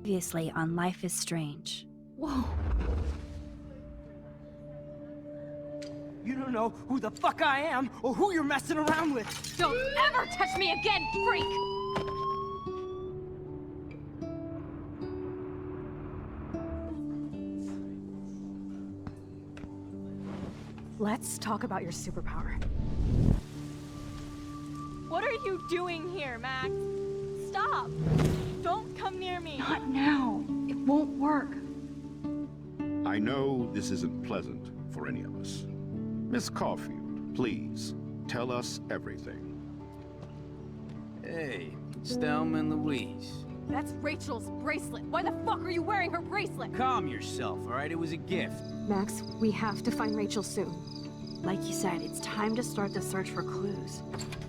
Previously on Life is Strange. Whoa. You don't know who the fuck I am or who you're messing around with. Don't ever touch me again, freak! Let's talk about your superpower. What are you doing here, Max? Stop! Don't come near me! Not now. It won't work. I know this isn't pleasant for any of us. Miss Caulfield, please, tell us everything. Hey, Stelma and Louise. That's Rachel's bracelet. Why the fuck are you wearing her bracelet? Calm yourself, all right? It was a gift. Max, we have to find Rachel soon. Like you said, it's time to start the search for clues.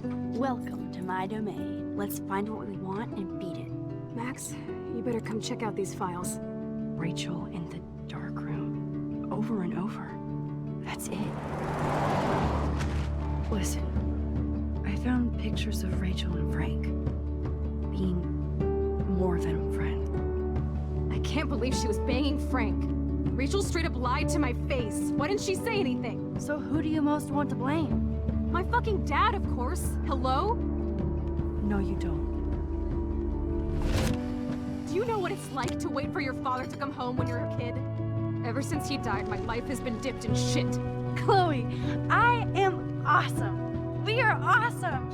Welcome to my domain. Let's find what we want and beat it. Max, you better come check out these files. Rachel in the dark room. Over and over. That's it. Listen, I found pictures of Rachel and Frank being more than a friend. I can't believe she was banging Frank. Rachel straight up lied to my face. Why didn't she say anything? So who do you most want to blame? My fucking dad, of course. Hello? No, you don't. Do you know what it's like to wait for your father to come home when you're a kid? Ever since he died, my life has been dipped in shit. Chloe, I am awesome. We are awesome.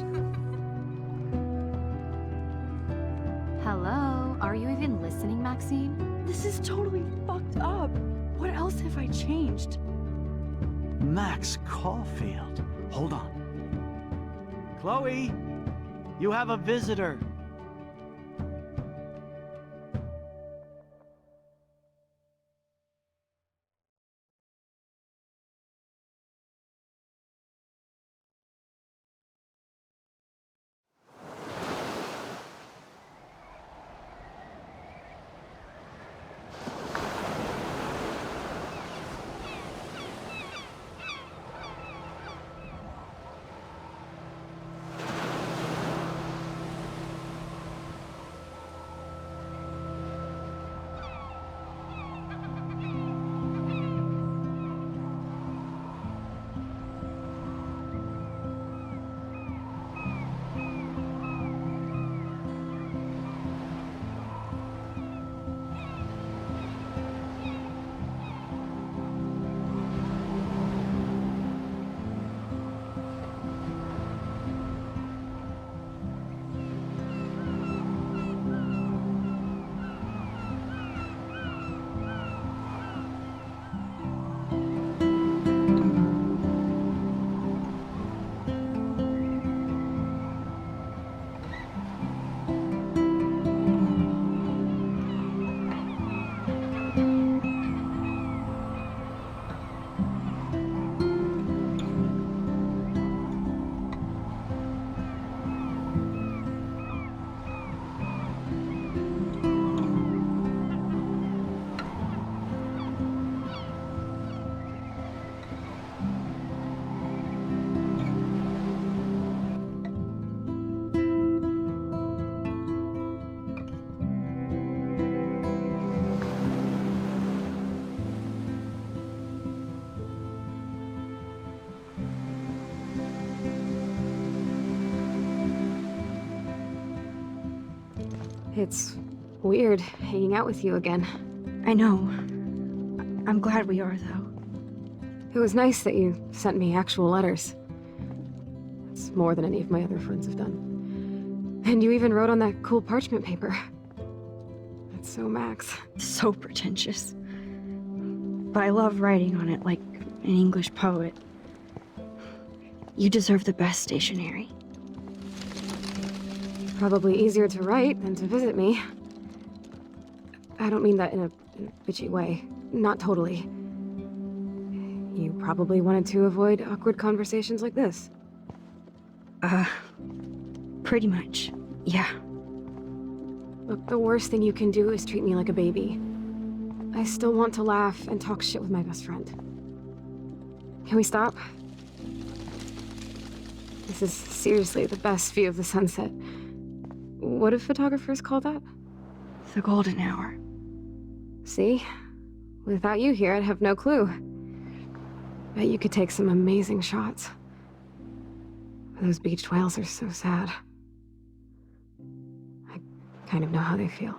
Hello? Are you even listening, Maxine? This is totally fucked up. What else have I changed? Max Caulfield. Hold on. Chloe, you have a visitor. It's weird hanging out with you again. I know. I'm glad we are, though. It was nice that you sent me actual letters. It's more than any of my other friends have done. And you even wrote on that cool parchment paper. That's so Max. So pretentious. But I love writing on it like an English poet. You deserve the best stationery. Probably easier to write than to visit me. I don't mean that in a bitchy way. Not totally. You probably wanted to avoid awkward conversations like this. Pretty much, yeah. Look, the worst thing you can do is treat me like a baby. I still want to laugh and talk shit with my best friend. Can we stop? This is seriously the best view of the sunset. What do photographers call that? The golden hour. See? Without you here, I'd have no clue. Bet you could take some amazing shots. Those beached whales are so sad. I kind of know how they feel.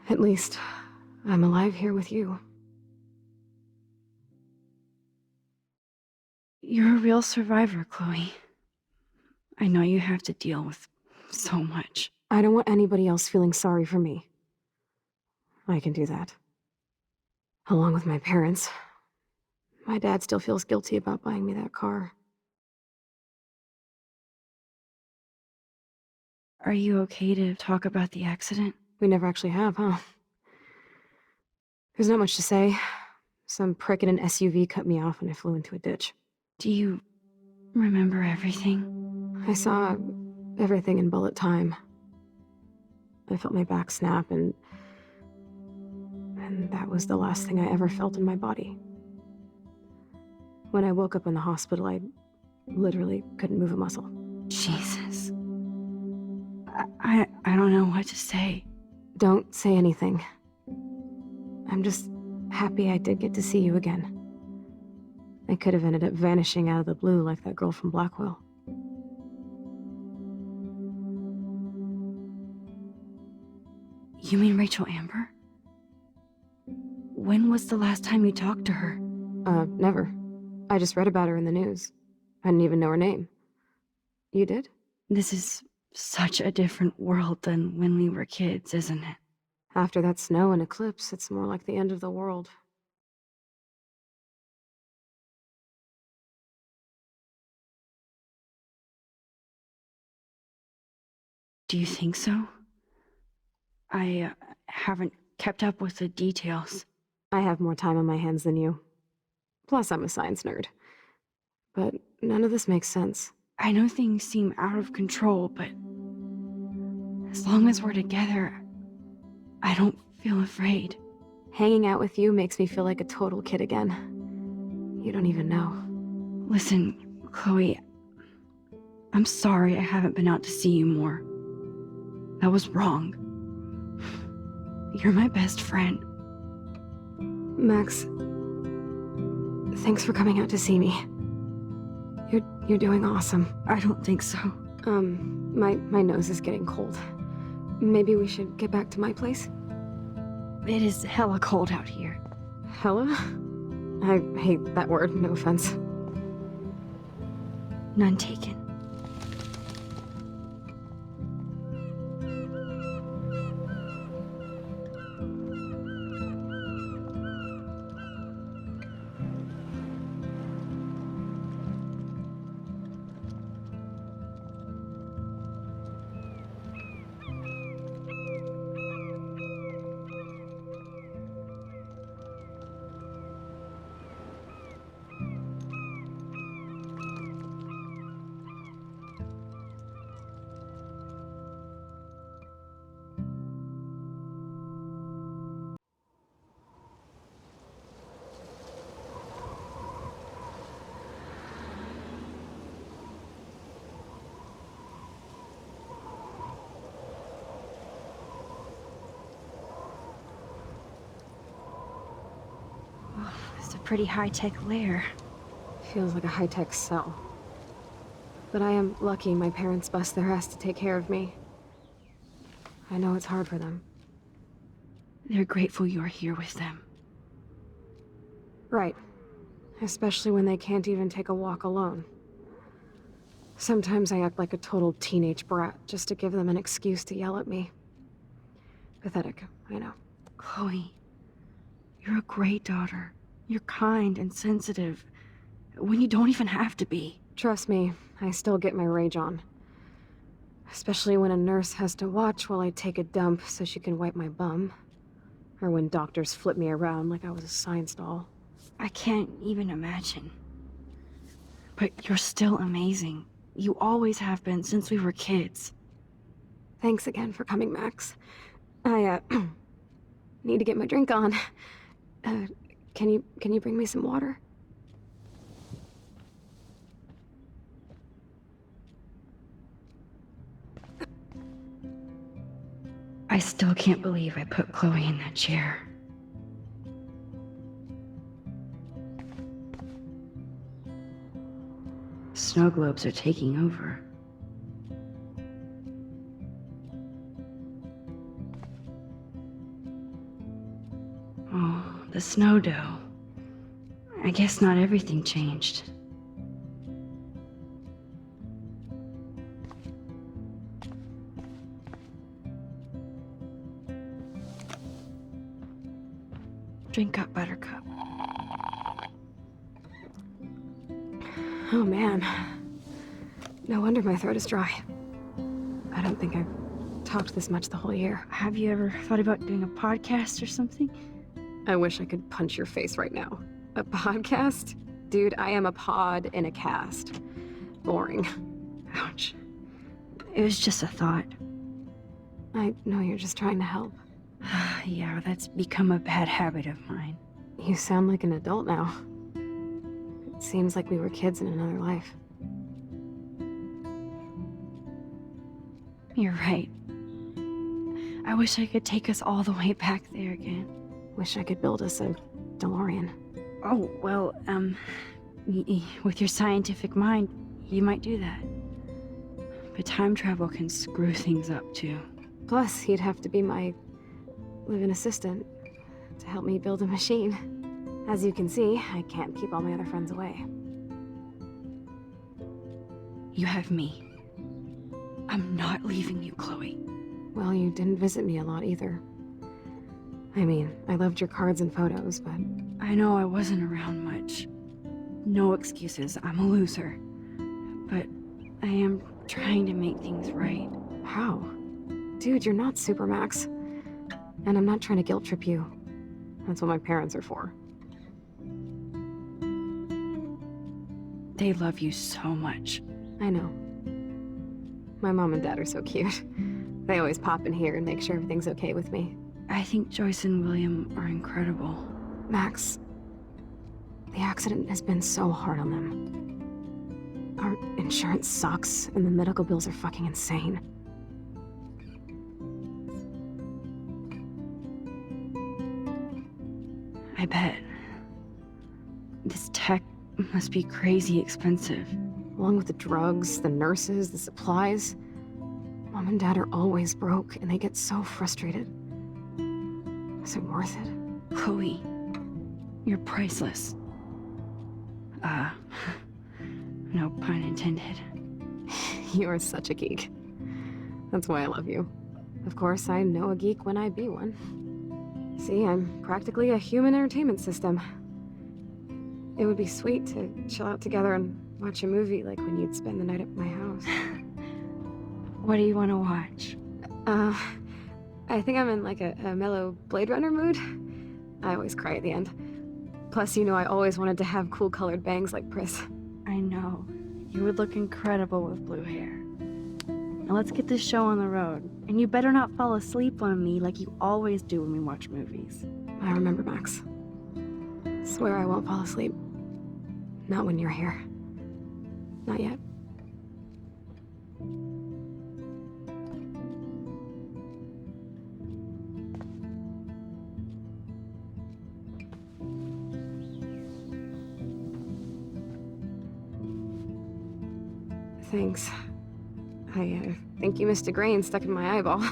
At least, I'm alive here with you. You're a real survivor, Chloe. I know you have to deal with so much. I don't want anybody else feeling sorry for me. I can do that. Along with my parents. My dad still feels guilty about buying me that car. Are you okay to talk about the accident? We never actually have, huh? There's not much to say. Some prick in an SUV cut me off and I flew into a ditch. Do you remember everything? I saw everything in bullet time. I felt my back snap and that was the last thing I ever felt in my body. When I woke up in the hospital, I literally couldn't move a muscle. Jesus. I don't know what to say. Don't say anything. I'm just happy I did get to see you again. I could have ended up vanishing out of the blue like that girl from Blackwell. You mean Rachel Amber? When was the last time you talked to her? Never. I just read about her in the news. I didn't even know her name. You did? This is such a different world than when we were kids, isn't it? After that snow and eclipse, it's more like the end of the world. Do you think so? I haven't kept up with the details. I have more time on my hands than you. Plus, I'm a science nerd. But none of this makes sense. I know things seem out of control, but as long as we're together, I don't feel afraid. Hanging out with you makes me feel like a total kid again. You don't even know. Listen, Chloe, I'm sorry I haven't been out to see you more. That was wrong. You're my best friend. Max, thanks for coming out to see me. You're doing awesome. I don't think so. My nose is getting cold. Maybe we should get back to my place? It is hella cold out here. Hella? I hate that word, no offense. None taken. It's a pretty high-tech lair. Feels like a high-tech cell. But I am lucky my parents bust their ass to take care of me. I know it's hard for them. They're grateful you're here with them. Right. Especially when they can't even take a walk alone. Sometimes I act like a total teenage brat just to give them an excuse to yell at me. Pathetic, I know. Chloe, you're a great daughter. You're kind and sensitive, when you don't even have to be. Trust me, I still get my rage on. Especially when a nurse has to watch while I take a dump so she can wipe my bum. Or when doctors flip me around like I was a science doll. I can't even imagine. But you're still amazing. You always have been since we were kids. Thanks again for coming, Max. I, need to get my drink on. Can you bring me some water? I still can't believe I put Chloe in that chair. Snow globes are taking over. Oh, the snow dough. I guess not everything changed. Drink up, Buttercup. Oh man. No wonder my throat is dry. I don't think I've talked this much the whole year. Have you ever thought about doing a podcast or something? I wish I could punch your face right now. A podcast? Dude, I am a pod in a cast. Boring. Ouch. It was just a thought. I know you're just trying to help. Yeah, that's become a bad habit of mine. You sound like an adult now. It seems like we were kids in another life. You're right. I wish I could take us all the way back there again. Wish I could build us a DeLorean. Oh, well, with your scientific mind, you might do that. But time travel can screw things up, too. Plus, he'd have to be my live-in assistant to help me build a machine. As you can see, I can't keep all my other friends away. You have me. I'm not leaving you, Chloe. Well, you didn't visit me a lot either. I mean, I loved your cards and photos, but... I know I wasn't around much. No excuses, I'm a loser. But I am trying to make things right. How? Dude, you're not Super Max. And I'm not trying to guilt trip you. That's what my parents are for. They love you so much. I know. My mom and dad are so cute. They always pop in here and make sure everything's okay with me. I think Joyce and William are incredible. Max, the accident has been so hard on them. Our insurance sucks, and the medical bills are fucking insane. I bet. This tech must be crazy expensive. Along with the drugs, the nurses, the supplies. Mom and Dad are always broke, and they get so frustrated. Is it worth it? Chloe, you're priceless. No pun intended. You are such a geek. That's why I love you. Of course, I know a geek when I be one. See, I'm practically a human entertainment system. It would be sweet to chill out together and watch a movie like when you'd spend the night at my house. What do you want to watch? I think I'm in like a mellow Blade Runner mood. I always cry at the end. Plus, you know I always wanted to have cool colored bangs like Pris. I know. You would look incredible with blue hair. Now let's get this show on the road. And you better not fall asleep on me like you always do when we watch movies. I remember, Max. Swear I won't fall asleep. Not when you're here. Not yet. Thanks. I think you missed a grain stuck in my eyeball.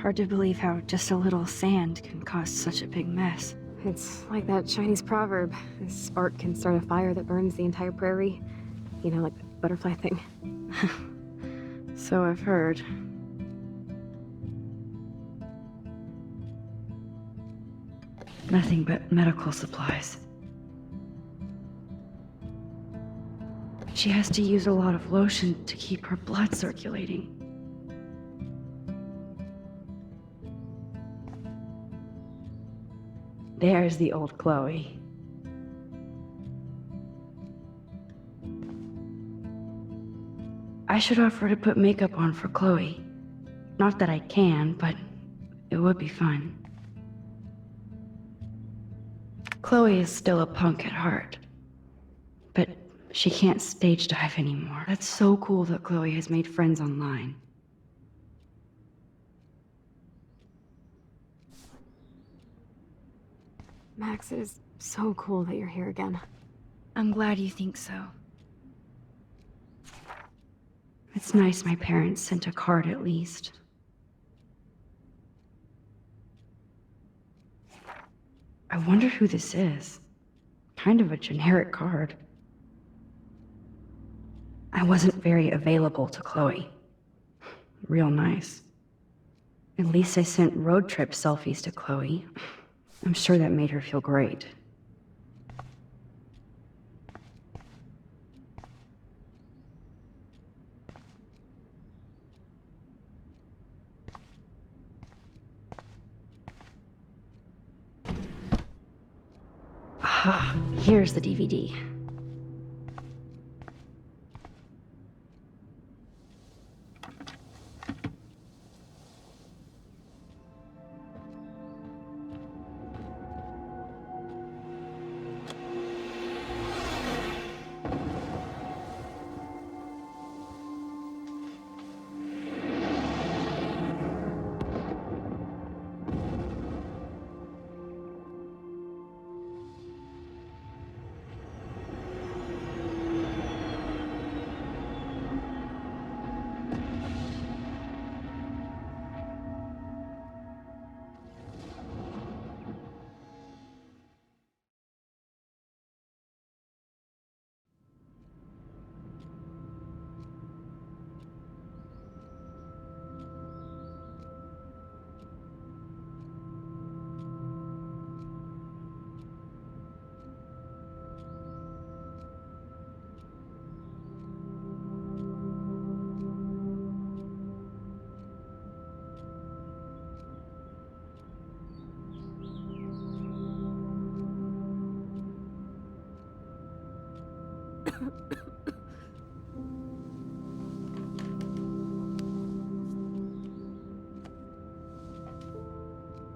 Hard to believe how just a little sand can cause such a big mess. It's like that Chinese proverb. A spark can start a fire that burns the entire prairie. You know, like the butterfly thing. So I've heard. Nothing but medical supplies. She has to use a lot of lotion to keep her blood circulating. There's the old Chloe. I should offer to put makeup on for Chloe. Not that I can, but it would be fun. Chloe is still a punk at heart, but she can't stage dive anymore. That's so cool that Chloe has made friends online. Max, it is so cool that you're here again. I'm glad you think so. It's nice my parents sent a card at least. I wonder who this is. Kind of a generic card. I wasn't very available to Chloe. Real nice. At least I sent road trip selfies to Chloe. I'm sure that made her feel great. Ah, here's the DVD.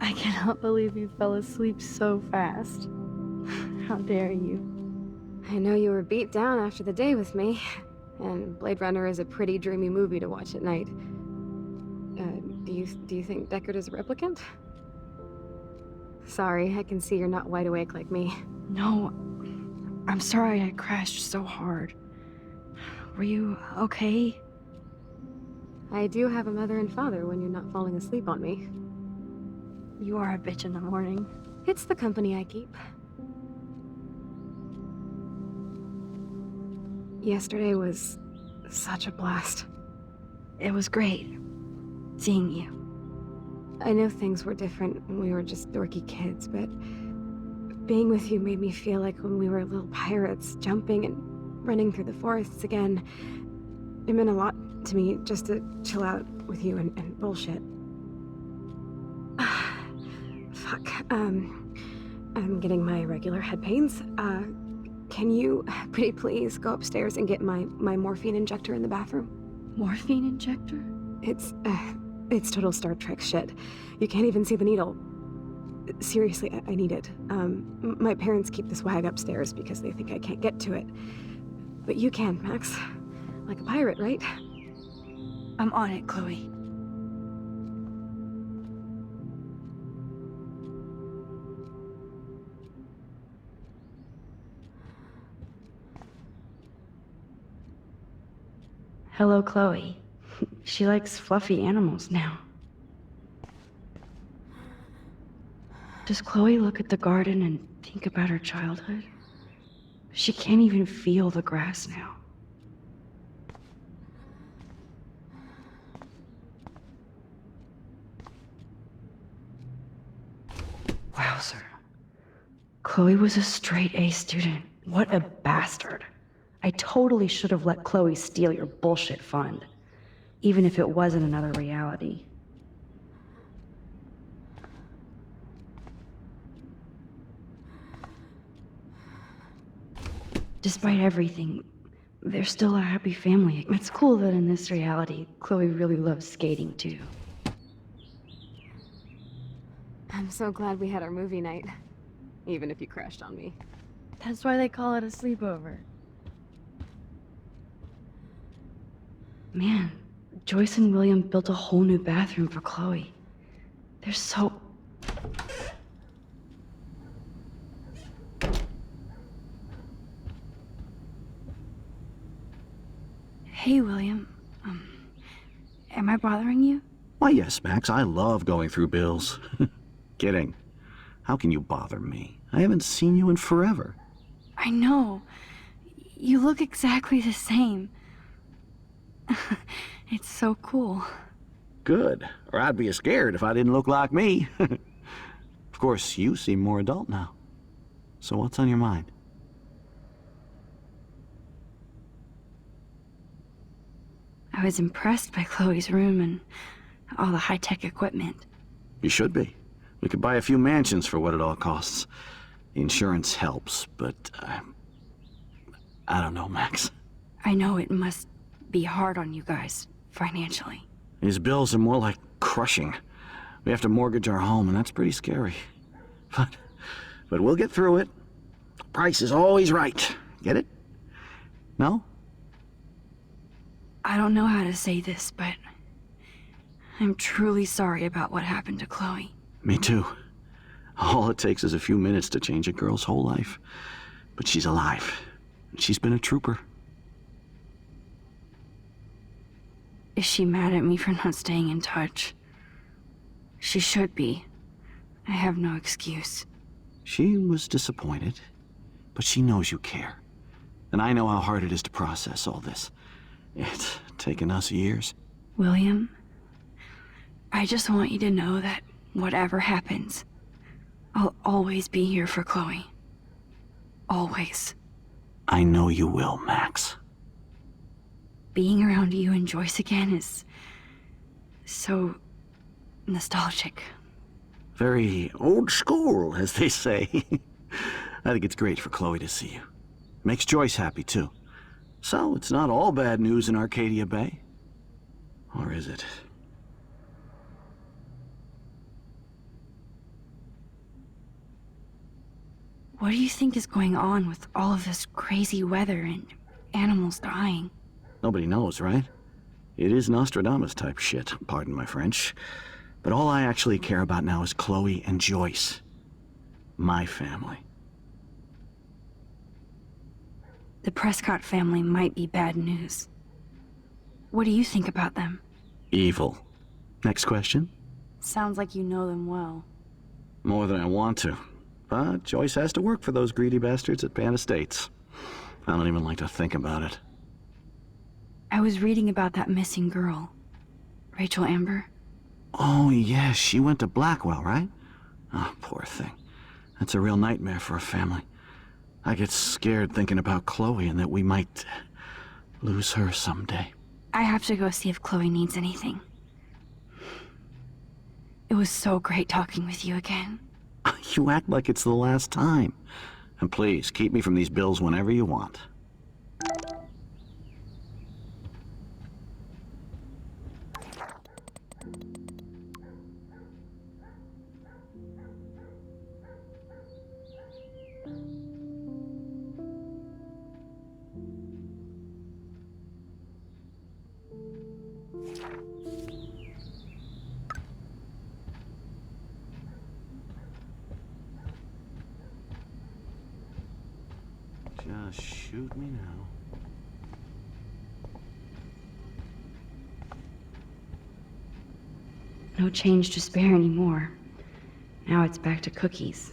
I cannot believe you fell asleep so fast. How dare you? I know you were beat down after the day with me, and Blade Runner is a pretty dreamy movie to watch at night. Do you think Deckard is a replicant? Sorry, I can see you're not wide awake like me. No, I'm sorry I crashed so hard. Were you okay? I do have a mother and father when you're not falling asleep on me. You are a bitch in the morning. It's the company I keep. Yesterday was such a blast. It was great seeing you. I know things were different when we were just dorky kids, but being with you made me feel like when we were little pirates, jumping and running through the forests again. It meant a lot to me just to chill out with you and bullshit. Fuck. I'm getting my regular head pains. Can you pretty please go upstairs and get my morphine injector in the bathroom? Morphine injector? It's total Star Trek shit. You can't even see the needle. Seriously, I need it. My parents keep this wag upstairs because they think I can't get to it. But you can, Max. Like a pirate, right? I'm on it, Chloe. Hello, Chloe. She likes fluffy animals now. Does Chloe look at the garden and think about her childhood? She can't even feel the grass now. Wowzer. Chloe was a straight A student. What a bastard. I totally should have let Chloe steal your bullshit fund, even if it wasn't another reality. Despite everything, they're still a happy family. It's cool that in this reality, Chloe really loves skating too. I'm so glad we had our movie night. Even if you crashed on me. That's why they call it a sleepover. Man, Joyce and William built a whole new bathroom for Chloe. They're so... Hey, William. Am I bothering you? Why, yes, Max. I love going through bills. Kidding. How can you bother me? I haven't seen you in forever. I know. You look exactly the same. It's so cool. Good. Or I'd be scared if I didn't look like me. Of course, you seem more adult now. So what's on your mind? I was impressed by Chloe's room and all the high-tech equipment. You should be. We could buy a few mansions for what it all costs. The insurance helps, but I don't know, Max. I know it must be hard on you guys, financially. These bills are more like crushing. We have to mortgage our home, and that's pretty scary. But we'll get through it. Price is always right. Get it? No? I don't know how to say this, but I'm truly sorry about what happened to Chloe. Me too. All it takes is a few minutes to change a girl's whole life. But she's alive. She's been a trooper. Is she mad at me for not staying in touch? She should be. I have no excuse. She was disappointed, but she knows you care. And I know how hard it is to process all this. It's taken us years. William, I just want you to know that whatever happens, I'll always be here for Chloe. Always. I know you will, Max. Being around you and Joyce again is so nostalgic. Very old school, as they say. I think it's great for Chloe to see you. Makes Joyce happy, too. So, it's not all bad news in Arcadia Bay. Or is it? What do you think is going on with all of this crazy weather and animals dying? Nobody knows, right? It is Nostradamus type shit, pardon my French. But all I actually care about now is Chloe and Joyce. My family. The Prescott family might be bad news. What do you think about them? Evil. Next question? Sounds like you know them well. More than I want to. But Joyce has to work for those greedy bastards at Pan Estates. I don't even like to think about it. I was reading about that missing girl. Rachel Amber. Oh, yes, she went to Blackwell, right? Oh, poor thing. That's a real nightmare for a family. I get scared thinking about Chloe and that we might lose her someday. I have to go see if Chloe needs anything. It was so great talking with you again. You act like it's the last time. And please, keep me from these bills whenever you want. Just shoot me now. No change to spare anymore. Now it's back to cookies.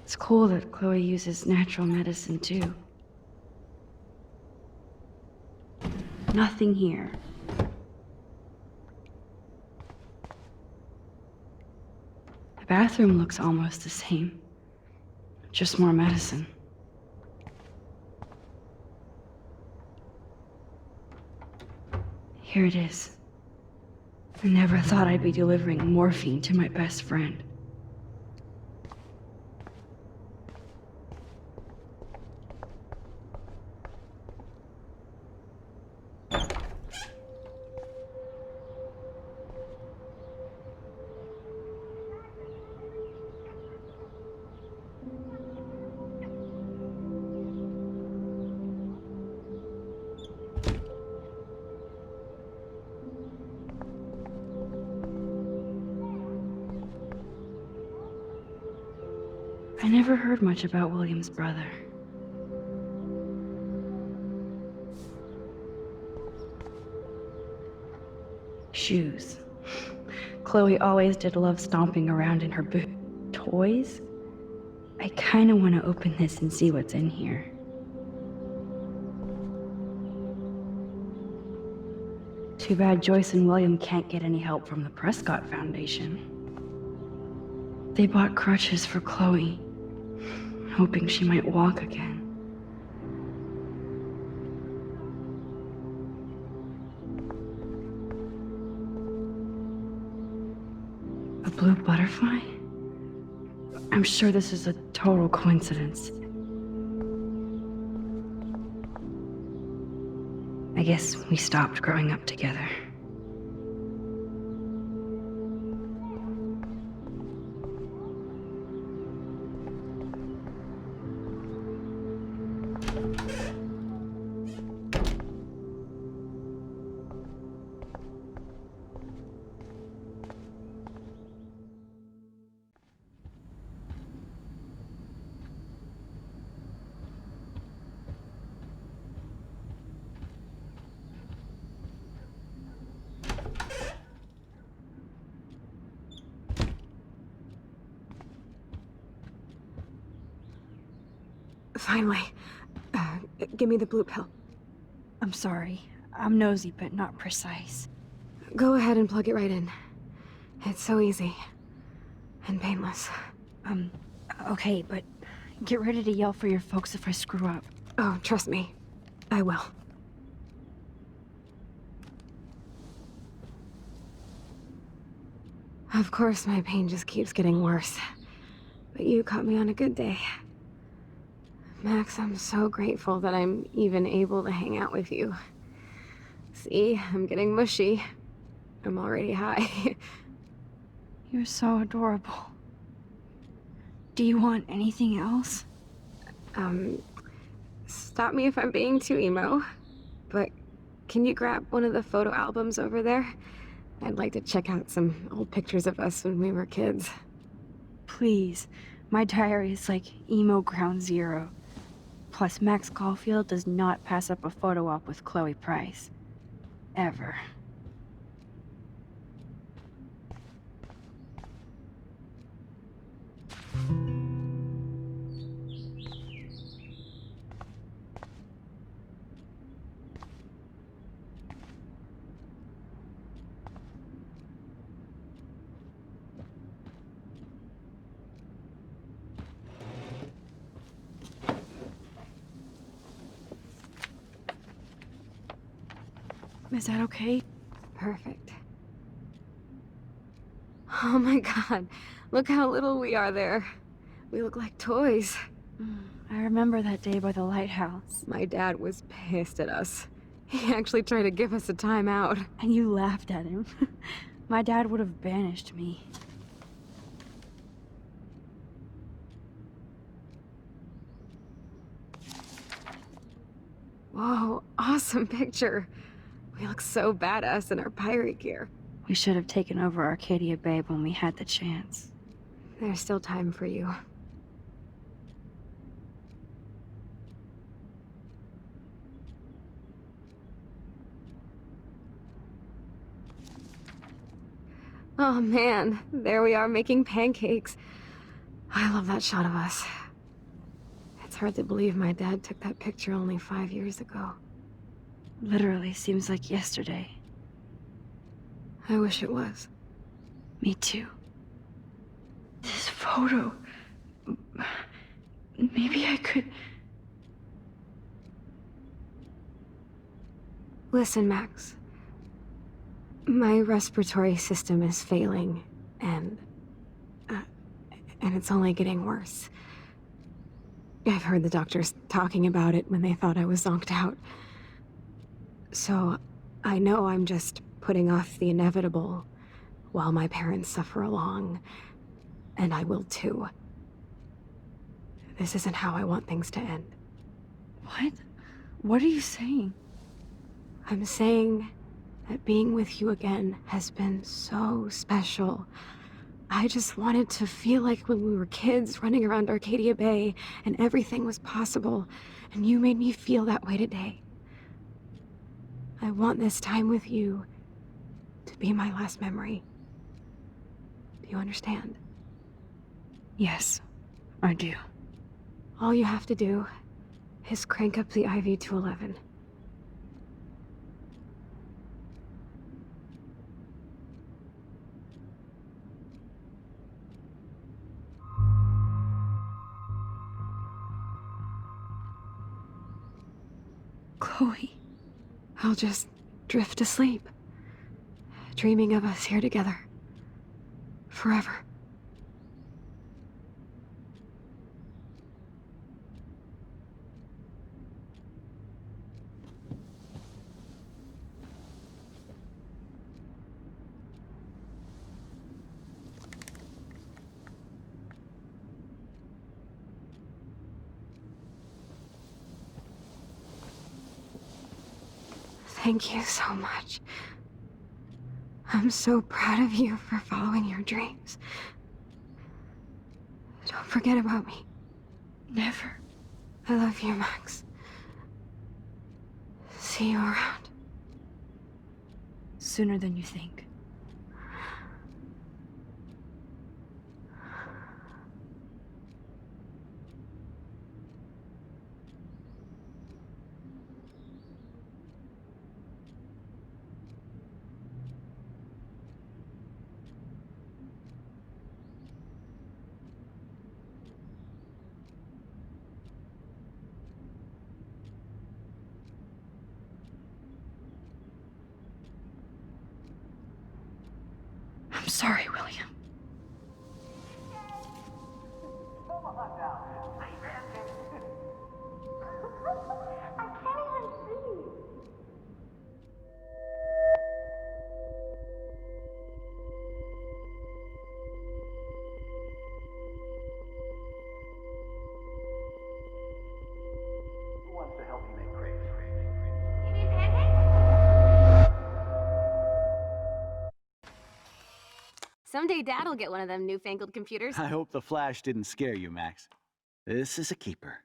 It's cool that Chloe uses natural medicine, too. Nothing here. The bathroom looks almost the same. Just more medicine. Here it is. I never thought I'd be delivering morphine to my best friend. I never heard much about William's brother. Shoes. Chloe always did love stomping around in her boot. Toys? I kinda wanna open this and see what's in here. Too bad Joyce and William can't get any help from the Prescott Foundation. They bought crutches for Chloe, hoping she might walk again. A blue butterfly? I'm sure this is a total coincidence. I guess we stopped growing up together. Finally. Give me the blue pill. I'm sorry. I'm nosy, but not precise. Go ahead and plug it right in. It's so easy. And painless. Okay, but get ready to yell for your folks if I screw up. Oh, trust me. I will. Of course, my pain just keeps getting worse. But you caught me on a good day. Max, I'm so grateful that I'm even able to hang out with you. See, I'm getting mushy. I'm already high. You're so adorable. Do you want anything else? Stop me if I'm being too emo, but can you grab one of the photo albums over there? I'd like to check out some old pictures of us when we were kids. Please. My diary is like emo ground zero. Plus, Max Caulfield does not pass up a photo op with Chloe Price. Ever. Is that okay? Perfect. Oh my god, look how little we are there. We look like toys. I remember that day by the lighthouse. My dad was pissed at us. He actually tried to give us a timeout. And you laughed at him. My dad would have banished me. Whoa, awesome picture. We look so badass in our pirate gear. We should have taken over Arcadia Bay when we had the chance. There's still time for you. Oh man, there we are making pancakes. I love that shot of us. It's hard to believe my dad took that picture only 5 years ago. Literally seems like yesterday. I wish it was. Me too. This photo... Maybe I could... Listen, Max. My respiratory system is failing, and it's only getting worse. I've heard the doctors talking about it when they thought I was zonked out. So, I know I'm just putting off the inevitable while my parents suffer along, and I will too. This isn't how I want things to end. What? What are you saying? I'm saying that being with you again has been so special. I just wanted to feel like when we were kids running around Arcadia Bay and everything was possible, and you made me feel that way today. I want this time with you to be my last memory. Do you understand? Yes, I do. All you have to do is crank up the IV to 11. Chloe. I'll just drift to sleep, dreaming of us here together. Forever. Thank you so much. I'm so proud of you for following your dreams. Don't forget about me. Never. I love you, Max. See you around. Sooner than you think. I'm sorry, William. Who wants to help me make crepes? Someday Dad'll get one of them newfangled computers. I hope the flash didn't scare you, Max. This is a keeper.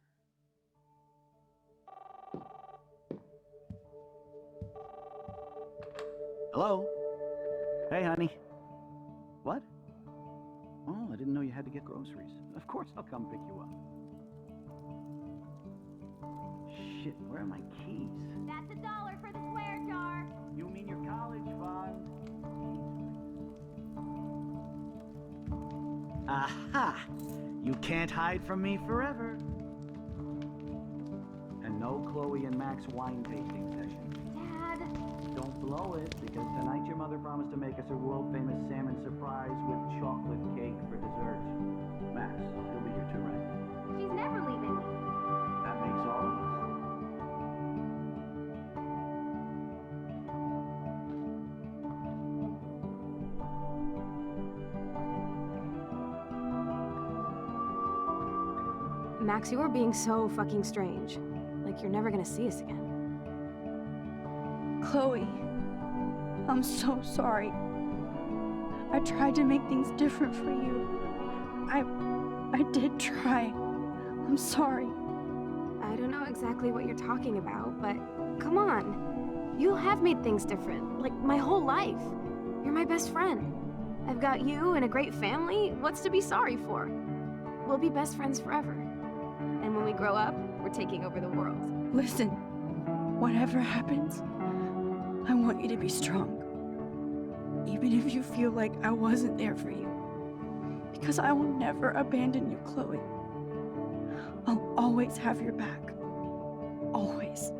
Hello? Hey, honey. What? Oh, I didn't know you had to get groceries. Of course I'll come pick you up. Shit, where are my keys? That's $1 for the square jar. You mean your college fund? Aha! You can't hide from me forever. And no Chloe and Max wine tasting session. Dad. Don't blow it, because tonight your mother promised to make us a world-famous salmon surprise with chocolate cake for dessert. Max, you'll be here too, right? She's never leaving. That makes all of us. Max, you are being so fucking strange. Like you're never gonna see us again. Chloe, I'm so sorry. I tried to make things different for you. I did try. I'm sorry. I don't know exactly what you're talking about, but come on. You have made things different, like my whole life. You're my best friend. I've got you and a great family. What's to be sorry for? We'll be best friends forever. And when we grow up, we're taking over the world. Listen, whatever happens, I want you to be strong. Even if you feel like I wasn't there for you. Because I will never abandon you, Chloe. I'll always have your back. Always.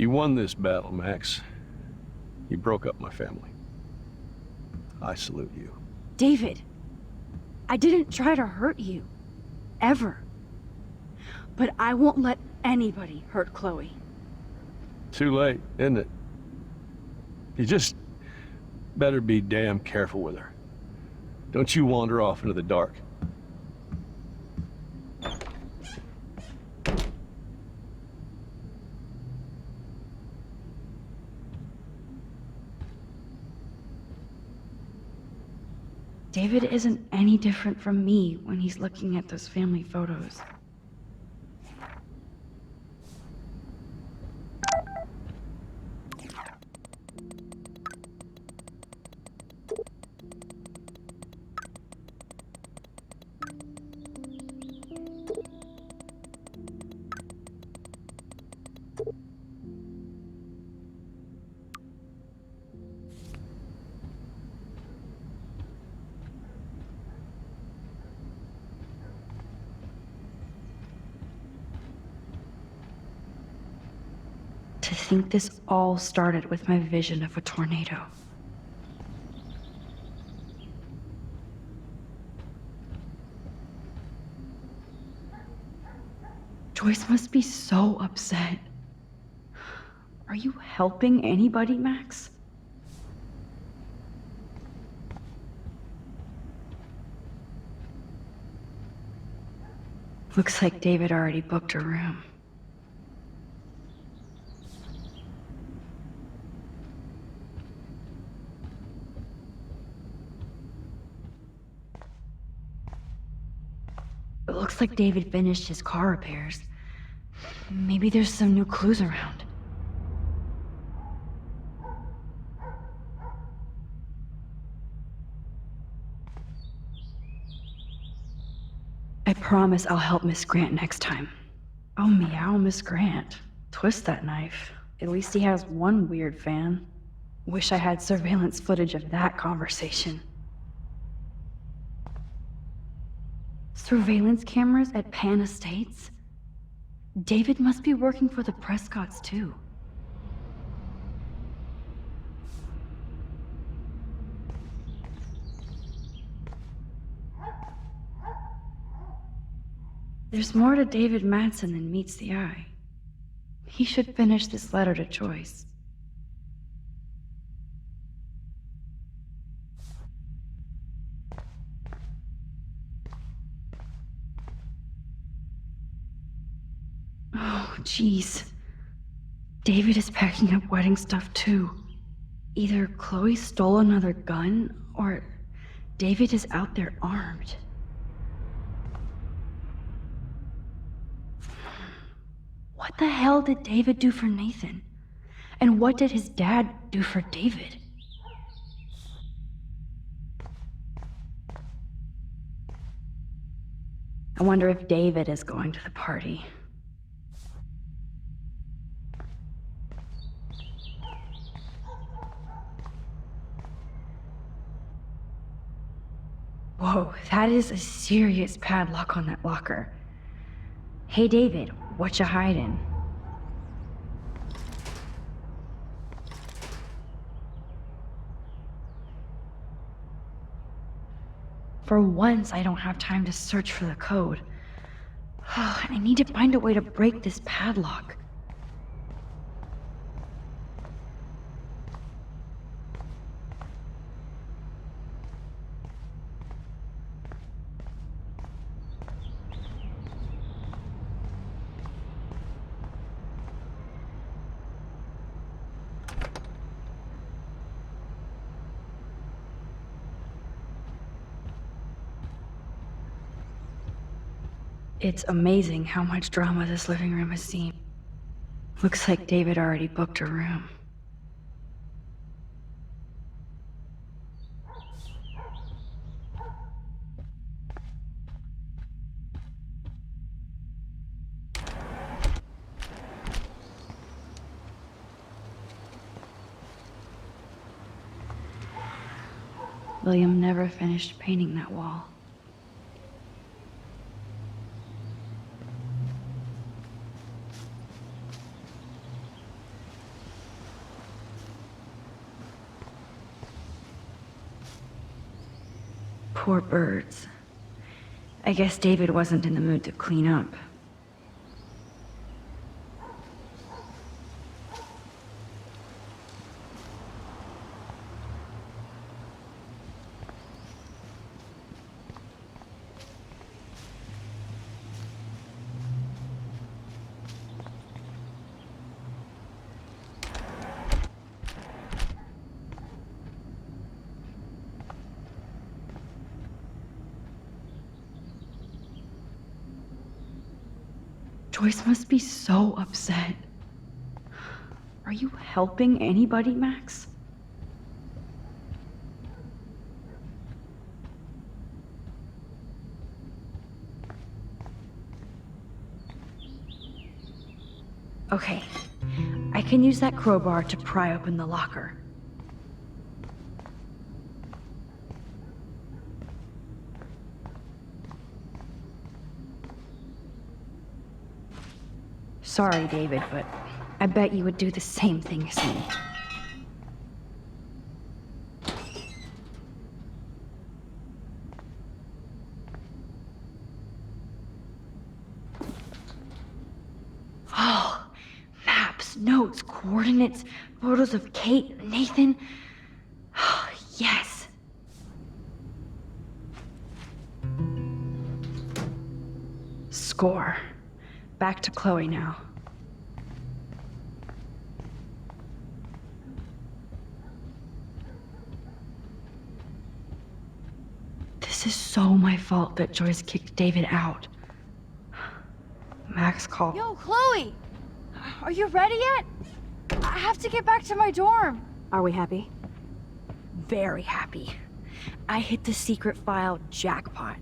You won this battle, Max. You broke up my family. I salute you. David, I didn't try to hurt you. Ever. But I won't let anybody hurt Chloe. Too late, isn't it? You just better be damn careful with her. Don't you wander off into the dark. David isn't any different from me when he's looking at those family photos. To think this all started with my vision of a tornado. Joyce must be so upset. Are you helping anybody, Max? Looks like David already booked a room. It looks like David finished his car repairs. Maybe there's some new clues around. I promise I'll help Miss Grant next time. Oh, meow, Miss Grant. Twist that knife. At least he has one weird fan. Wish I had surveillance footage of that conversation. Surveillance cameras at Pan Estates? David must be working for the Prescotts, too. There's more to David Madsen than meets the eye. He should finish this letter to Joyce. Oh, jeez. David is packing up wedding stuff too. Either Chloe stole another gun, or David is out there armed. What the hell did David do for Nathan? And what did his dad do for David? I wonder if David is going to the party. Whoa, that is a serious padlock on that locker. Hey David, what you hiding? For once, I don't have time to search for the code. I need to find a way to break this padlock. It's amazing how much drama this living room has seen. Looks like David already booked a room. William never finished painting that wall. Poor birds. I guess David wasn't in the mood to clean up. Joyce must be so upset. Are you helping anybody, Max? Okay, I can use that crowbar to pry open the locker. Sorry, David, but I bet you would do the same thing as me. Oh, maps, notes, coordinates, photos of Kate, Nathan. Oh, yes. Score. Back to Chloe now. This is so my fault that Joyce kicked David out. Max called. Yo, Chloe! Are you ready yet? I have to get back to my dorm. Are we happy? Very happy. I hit the secret file jackpot.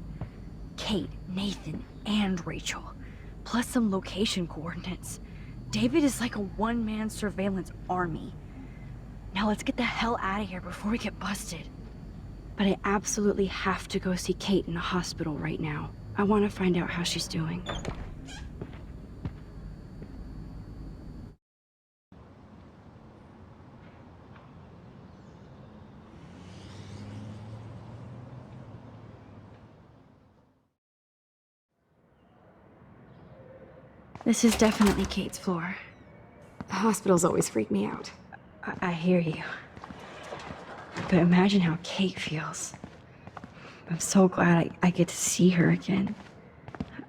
Kate, Nathan, and Rachel. Plus some location coordinates. David is like a one-man surveillance army. Now let's get the hell out of here before we get busted. But I absolutely have to go see Kate in the hospital right now. I want to find out how she's doing. This is definitely Kate's floor. Hospitals always freak me out. I hear you. But imagine how Kate feels. I'm so glad I get to see her again.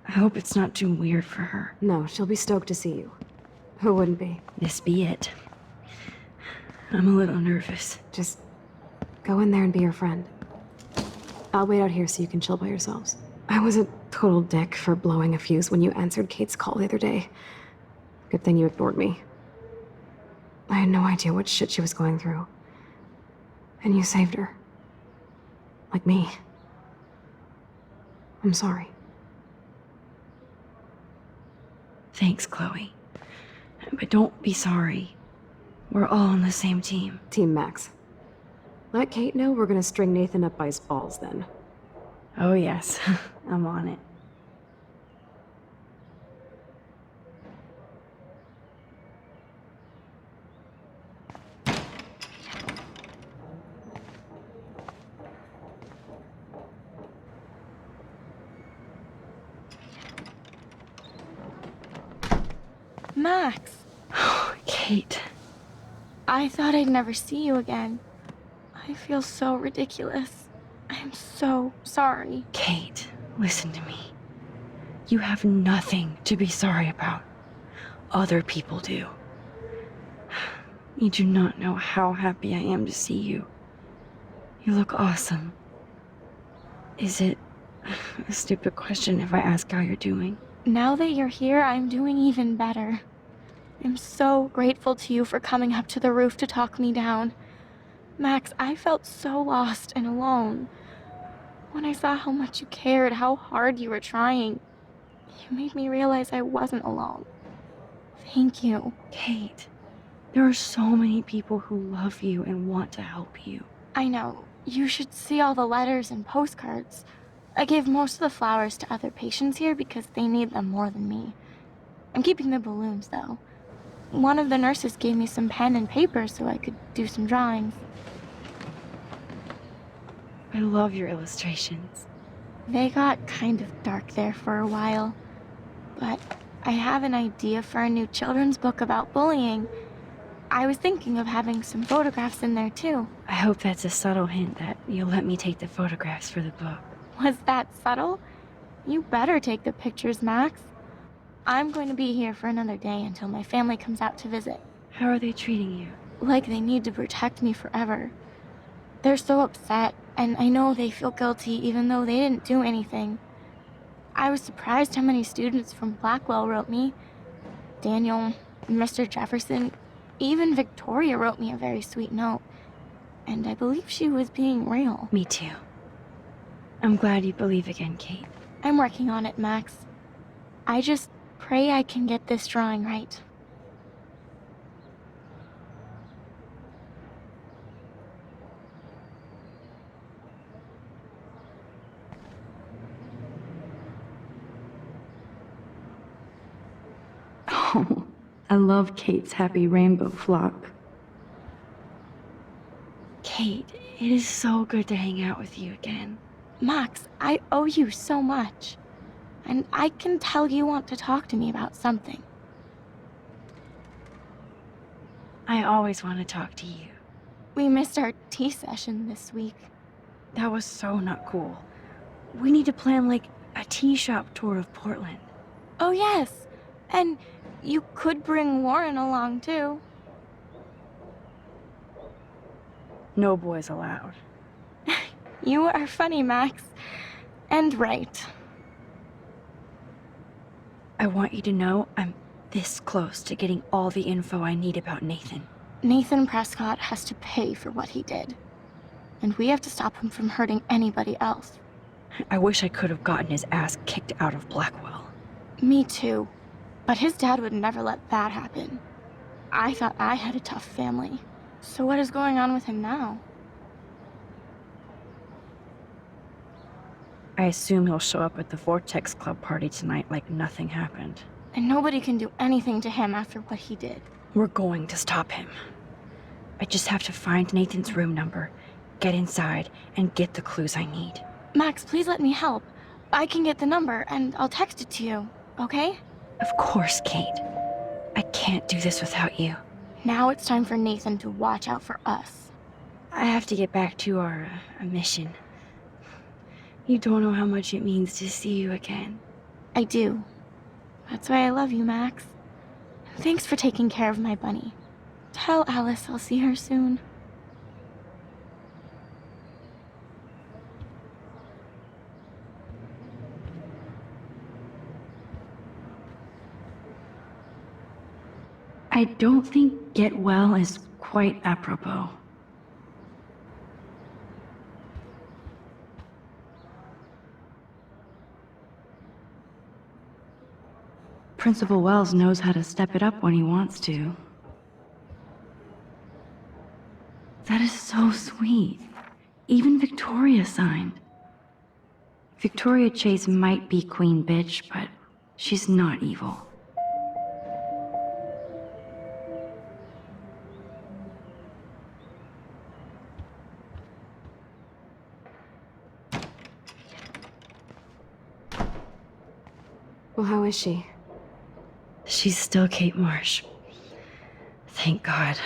I hope it's not too weird for her. No, she'll be stoked to see you. Who wouldn't be? This be it. I'm a little nervous. Just go in there and be your friend. I'll wait out here so you can chill by yourselves. I was a total dick for blowing a fuse when you answered Kate's call the other day. Good thing you ignored me. I had no idea what shit she was going through. And you saved her. Like me. I'm sorry. Thanks, Chloe. But don't be sorry. We're all on the same team. Team Max. Let Kate know we're gonna string Nathan up by his balls then. Oh yes, I'm on it. Max, Kate. I thought I'd never see you again. I feel so ridiculous. I'm so sorry. Kate, listen to me. You have nothing to be sorry about. Other people do. You do not know how happy I am to see you. You look awesome. Is it a stupid question if I ask how you're doing? Now that you're here, I'm doing even better. I'm so grateful to you for coming up to the roof to talk me down. Max, I felt so lost and alone. When I saw how much you cared, how hard you were trying, you made me realize I wasn't alone. Thank you. Kate, there are so many people who love you and want to help you. I know. You should see all the letters and postcards. I gave most of the flowers to other patients here because they need them more than me. I'm keeping the balloons, though. One of the nurses gave me some pen and paper so I could do some drawings. I love your illustrations. They got kind of dark there for a while, but I have an idea for a new children's book about bullying. I was thinking of having some photographs in there too. I hope that's a subtle hint that you'll let me take the photographs for the book. Was that subtle? You better take the pictures, Max. I'm going to be here for another day until my family comes out to visit. How are they treating you? Like they need to protect me forever. They're so upset, and I know they feel guilty even though they didn't do anything. I was surprised how many students from Blackwell wrote me. Daniel, Mr. Jefferson, even Victoria wrote me a very sweet note. And I believe she was being real. Me too. I'm glad you believe again, Kate. I'm working on it, Max. I just pray I can get this drawing right. Oh, I love Kate's happy rainbow flock. Kate, it is so good to hang out with you again. Max, I owe you so much. And I can tell you want to talk to me about something. I always want to talk to you. We missed our tea session this week. That was so not cool. We need to plan like a tea shop tour of Portland. Oh yes, and you could bring Warren along too. No boys allowed. You are funny, Max. And right. I want you to know I'm this close to getting all the info I need about Nathan. Nathan Prescott has to pay for what he did. And we have to stop him from hurting anybody else. I wish I could have gotten his ass kicked out of Blackwell. Me too. But his dad would never let that happen. I thought I had a tough family. So what is going on with him now? I assume he'll show up at the Vortex Club party tonight like nothing happened. And nobody can do anything to him after what he did. We're going to stop him. I just have to find Nathan's room number, get inside, and get the clues I need. Max, please let me help. I can get the number, and I'll text it to you, okay? Of course, Kate. I can't do this without you. Now it's time for Nathan to watch out for us. I have to get back to our mission. You don't know how much it means to see you again. I do. That's why I love you, Max. Thanks for taking care of my bunny. Tell Alice I'll see her soon. I don't think get well is quite apropos. Principal Wells knows how to step it up when he wants to. That is so sweet. Even Victoria signed. Victoria Chase might be queen bitch, but she's not evil. Well, how is she? She's still Kate Marsh. Thank God.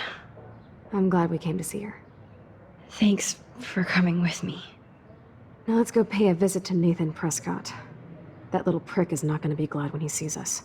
I'm glad we came to see her. Thanks for coming with me. Now let's go pay a visit to Nathan Prescott. That little prick is not going to be glad when he sees us.